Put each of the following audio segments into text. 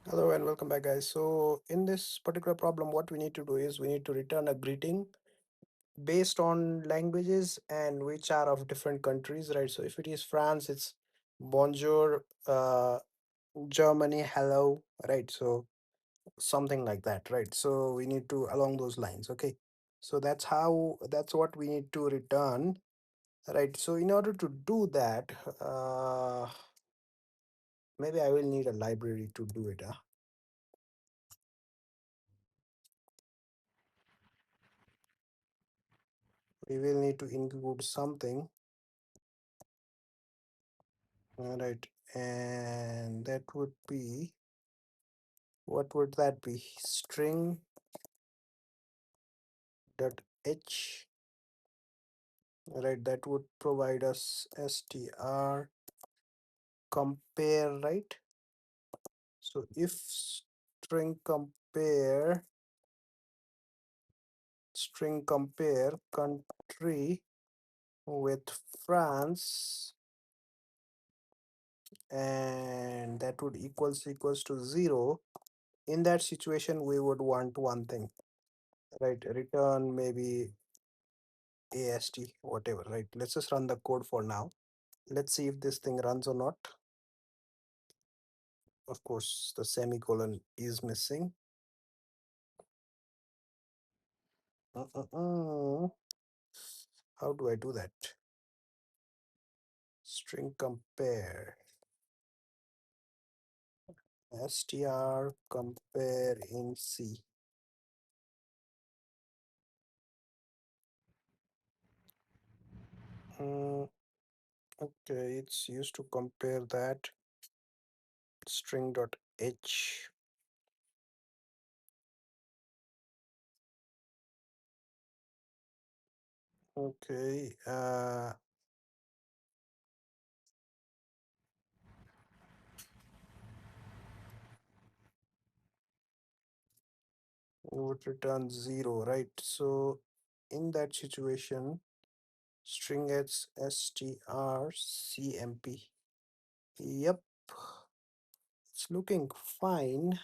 Hello and welcome back, guys. So, in this particular problem, what we need to do is we need to return a greeting based on languages and which are of different countries, right? So, if it is France, it's bonjour, Germany, hello, right? So, something like that, right? So, we need to along those lines, okay? So, that's what we need to return, right? So, in order to do that, maybe I will need a library to do it. We will need to include something. All right, and that would be, what would that be? String dot h, right? That would provide us str compare, right? So if string compare country with France, and that would equals to 0. In that situation, we would want one thing, right? Return maybe AST, whatever, right? Let's just run the code for now. Let's see if this thing runs or not. Of course, the semicolon is missing. Uh-uh-uh. How do I do that? String compare. Str compare in C. Mm, okay, it's used to compare that string dot h. Okay, would return 0, right? So in that situation, string gets strcmp. Yep, it's looking fine.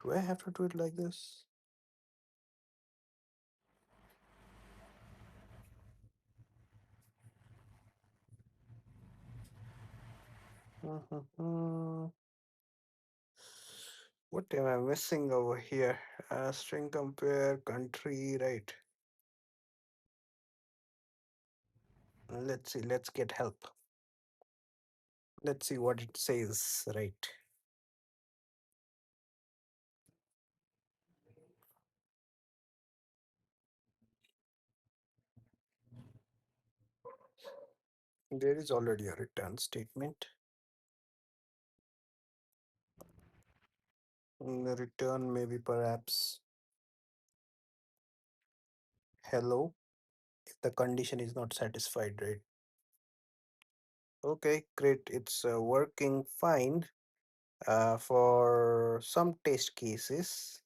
Do I have to do it like this? Mhm. What am I missing over here? String compare country, right? Let's see, let's get help. Let's see what it says, right? There is already a return statement. The return maybe perhaps hello if the condition is not satisfied, right? Okay, great. It's working fine for some test cases.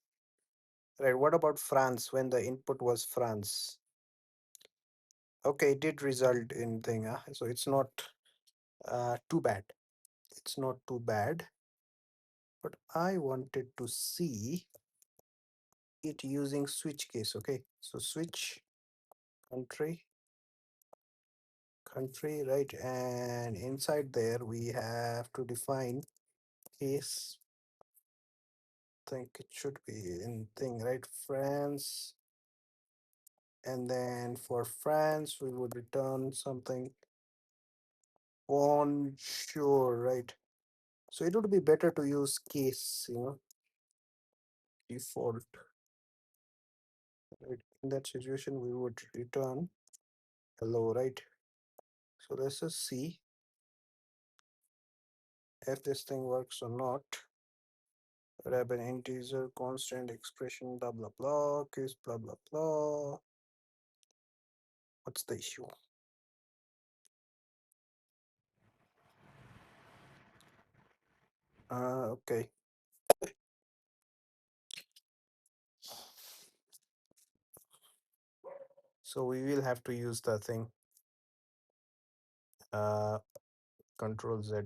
Right, what about France when the input was France? Okay, it did result in thing, so it's not too bad. It's not too bad, but I wanted to see it using switch case. Okay, so switch country, country, right? And inside there we have to define case. Think it should be in thing, right? France, and then for France we would return something onshore, right? So it would be better to use case, default, right? In that situation we would return hello, right? So let's just see if this thing works or not. Grab an integer constant expression blah blah blah case blah blah blah. What's the issue? Okay, so we will have to use the thing, uh Control Z.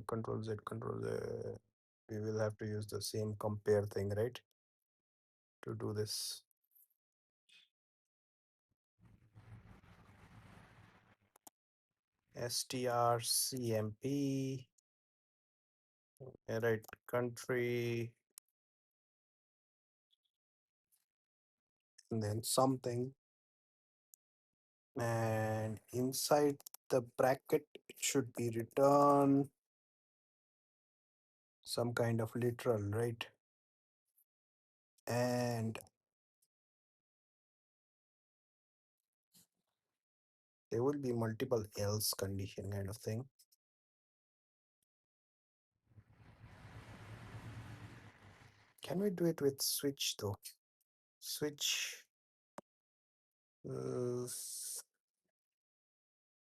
We will have to use the same compare thing, right? To do this. strcmp, right, country, and then something, and inside the bracket it should be return some kind of literal, right? And there will be multiple else condition kind of thing. Can we do it with switch though? Switch. uh,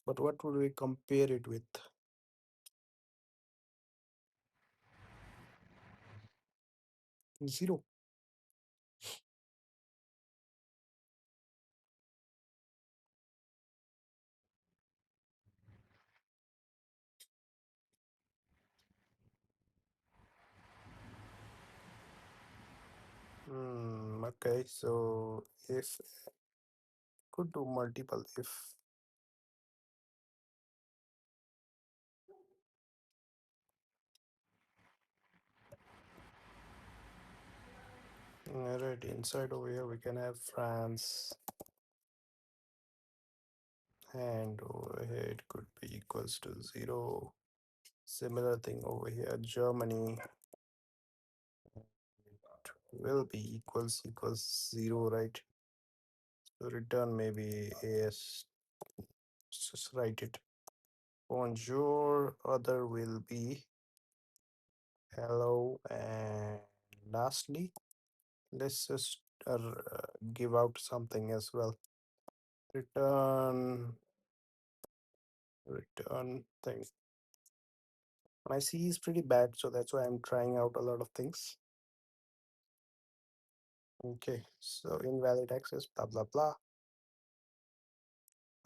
but what would we compare it with? Zero. Okay, so if could do multiple if. Alright, inside over here we can have France, and over here it could be equals to 0. Similar thing over here, Germany will be equals 0, right? So return maybe as, just write it. Bonjour, other will be hello, and lastly, let's just give out something as well. Return thing. My C is pretty bad, so that's why I'm trying out a lot of things. Okay, so invalid access, blah blah blah.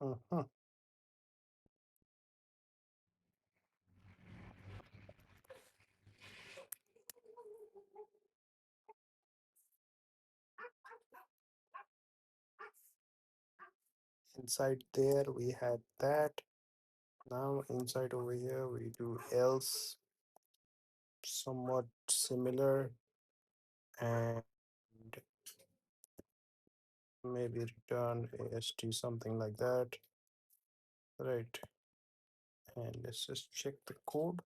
Mhm. Inside there we had that. Now inside over here we do else, somewhat similar, and maybe return AST, something like that, right? And let's just check the code.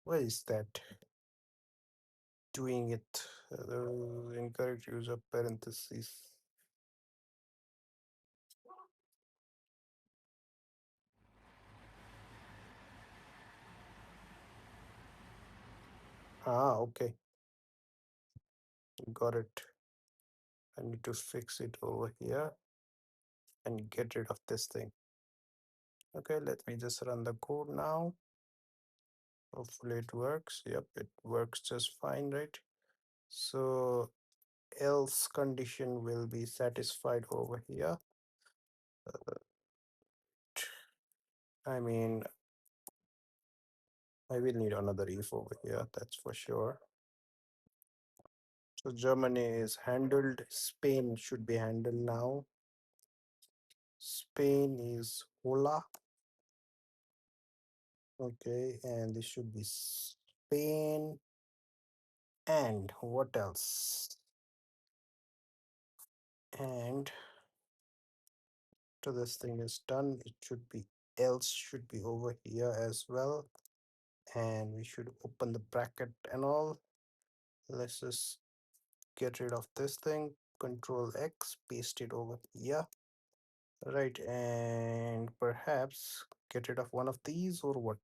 Where is that? Doing it. The incorrect use of parentheses. Ah, okay. Got it. I need to fix it over here and get rid of this thing. Okay, let me just run the code now. Hopefully it works. Yep, it works just fine, right? So else condition will be satisfied over here. I mean, I will need another if over here, that's for sure. So Germany is handled. Spain should be handled now. Spain is hola. Okay, and this should be Spain. And what else? And so this thing is done. It should be else should be over here as well. And we should open the bracket and all. Let's just get rid of this thing. Control X, paste it over here. Right, and perhaps get rid of one of these or what?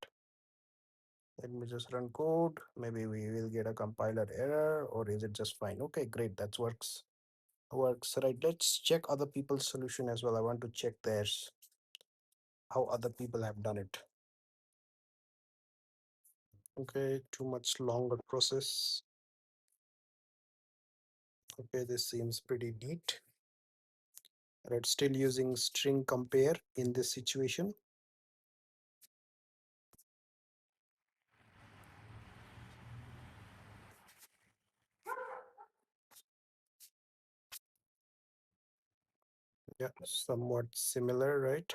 Let me just run code. Maybe we will get a compiler error, or is it just fine? Okay, great, that works. Right, let's check other people's solution as well. I want to check theirs, how other people have done it. Okay, too much longer process. Okay, this seems pretty neat. right? Still using string compare in this situation. Yeah, somewhat similar, right?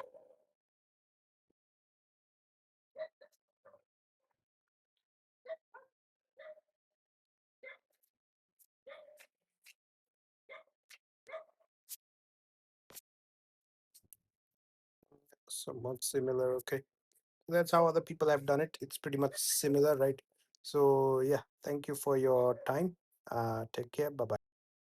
Somewhat similar. Okay. That's how other people have done it. It's pretty much similar, right? So yeah, thank you for your time. Take care. Bye bye.